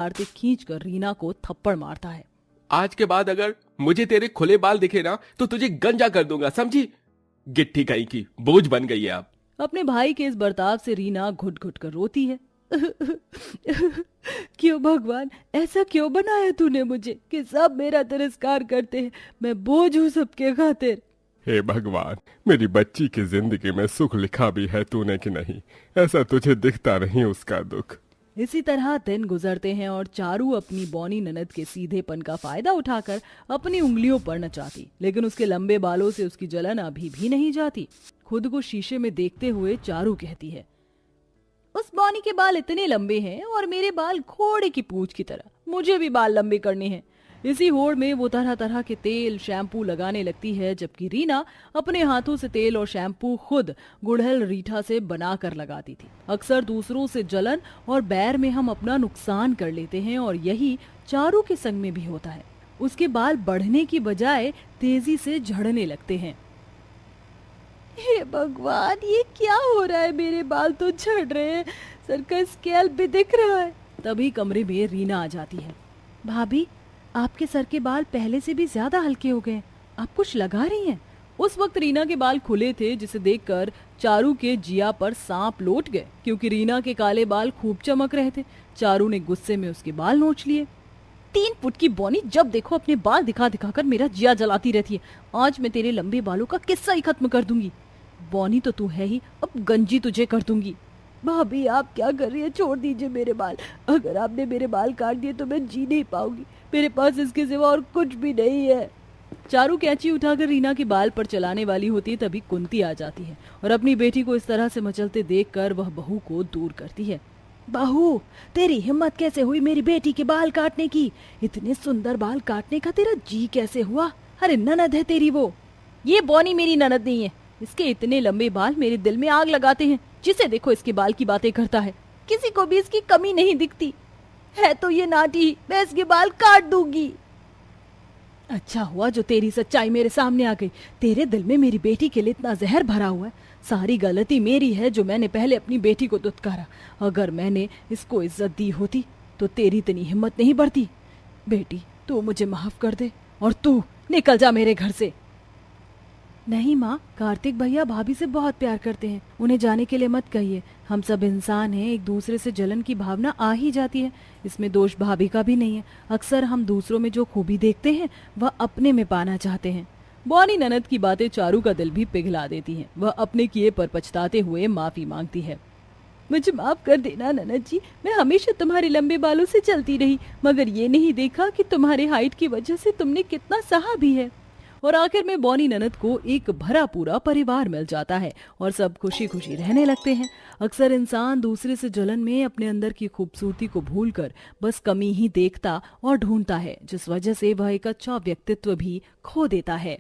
कार्तिक खींचकर रीना को थप्पड़ मारता है। आज के बाद अगर मुझे तेरे खुले बाल दिखे ना तो तुझे गंजा कर दूंगा, समझी? गिट्टी कहीं की बोझ बन गई है आप। अपने भाई के इस बर्ताव से रीना घुट घुट कर रोती है। क्यों भगवान, ऐसा क्यों बनाया तूने मुझे कि सब मेरा तिरस्कार करते हैं, मैं बोझ हूँ सबके खातिर। हे भगवान, मेरी बच्ची की जिंदगी में सुख लिखा भी है तूने कि नहीं? ऐसा तुझे दिखता नहीं उसका दुख। इसी तरह दिन गुजरते हैं और चारू अपनी बौनी ननद के सीधेपन का फायदा उठाकर अपनी उंगलियों पर नचाती, लेकिन उसके लंबे बालों से उसकी जलन अभी भी नहीं जाती। खुद को शीशे में देखते हुए चारू कहती है, उस बौनी के बाल इतने लंबे हैं और मेरे बाल घोड़े की पूंछ की तरह, मुझे भी बाल लंबे करने हैं। इसी होड़ में वो तरह तरह के तेल शैम्पू लगाने लगती है, जबकि रीना अपने हाथों से तेल और शैम्पू खुद गुड़हल रीठा से बना कर लगाती थी। अक्सर दूसरों से जलन और बैर में हम अपना नुकसान कर लेते हैं और यही चारू के संग में भी होता है। उसके बाल बढ़ने की बजाय तेजी से झड़ने लगते हैं। हे भगवान, ये क्या हो रहा है? मेरे बाल तो झड़ रहे हैं, सर का स्केल भी दिख रहा है। तभी कमरे में रीना आ जाती है। भाभी, आपके सर के बाल पहले से भी ज्यादा हल्के हो गए, आप कुछ लगा रही हैं? उस वक्त रीना के बाल खुले थे, जिसे देखकर चारू के जिया पर सांप लौट गए, क्योंकि रीना के काले बाल खूब चमक रहे थे। चारू ने गुस्से में उसके बाल नोच लिए। 3 फुट की बौनी, जब देखो अपने बाल दिखा दिखा कर मेरा जिया जलाती रहती है। आज मैं तेरे लंबे बालों का किस्सा ही खत्म कर दूंगी। बौनी तो तू है ही, अब गंजी तुझे कर दूंगी। भाभी, आप क्या कर रही है? छोड़ दीजिए मेरे बाल। अगर आपने मेरे बाल काट दिए तो मैं जी नहीं पाऊंगी। मेरे पास इसके सिवा और कुछ भी नहीं है। चारू कैंची उठाकर रीना के बाल पर चलाने वाली होती है, तभी कुंती आ जाती है और अपनी बेटी को इस तरह से मचलते देखकर वह बहू को दूर करती है। बहू, तेरी हिम्मत कैसे हुई मेरी बेटी के बाल काटने की? इतने सुंदर बाल काटने का तेरा जी कैसे हुआ? अरे ननद है तेरी वो। ये बौनी मेरी ननद नहीं है, इसके इतने लंबे बाल मेरे दिल में आग लगाते हैं। जिसे देखो इसके बाल की बातें करता है, किसी को भी इसकी कमी नहीं दिखती है। तो ये नाटी, मैं इसके बाल काट दूंगी। अच्छा हुआ जो तेरी सच्चाई मेरे सामने आ गई। तेरे दिल में मेरी बेटी के लिए इतना जहर भरा हुआ है। सारी गलती मेरी है जो मैंने पहले अपनी बेटी को दुत्कारा। अगर मैंने इसको इज्जत दी होती तो तेरी इतनी हिम्मत नहीं बढ़ती। बेटी, तू मुझे माफ कर दे और तू निकल जा मेरे घर से। नहीं माँ, कार्तिक भैया भाभी से बहुत प्यार करते हैं, उन्हें जाने के लिए मत कहिए। हम सब इंसान हैं, एक दूसरे से जलन की भावना आ ही जाती है। इसमें दोष भाभी का भी नहीं है। अक्सर हम दूसरों में जो खूबी देखते हैं वह अपने में पाना चाहते हैं। बौनी ननद की बातें चारू का दिल भी पिघला देती हैं। वह अपने किए पर पछताते हुए माफी मांगती है। मुझे माफ कर देना ननद जी, मैं हमेशा तुम्हारे लंबे बालों से चलती रही, मगर ये नहीं देखा कि तुम्हारे हाइट की वजह से तुमने कितना सहा भी है। और आखिर में बौनी ननद को एक भरा पूरा परिवार मिल जाता है और सब खुशी खुशी रहने लगते हैं। अक्सर इंसान दूसरे से जलन में अपने अंदर की खूबसूरती को भूलकर बस कमी ही देखता और ढूंढता है, जिस वजह से वह एक अच्छा व्यक्तित्व भी खो देता है।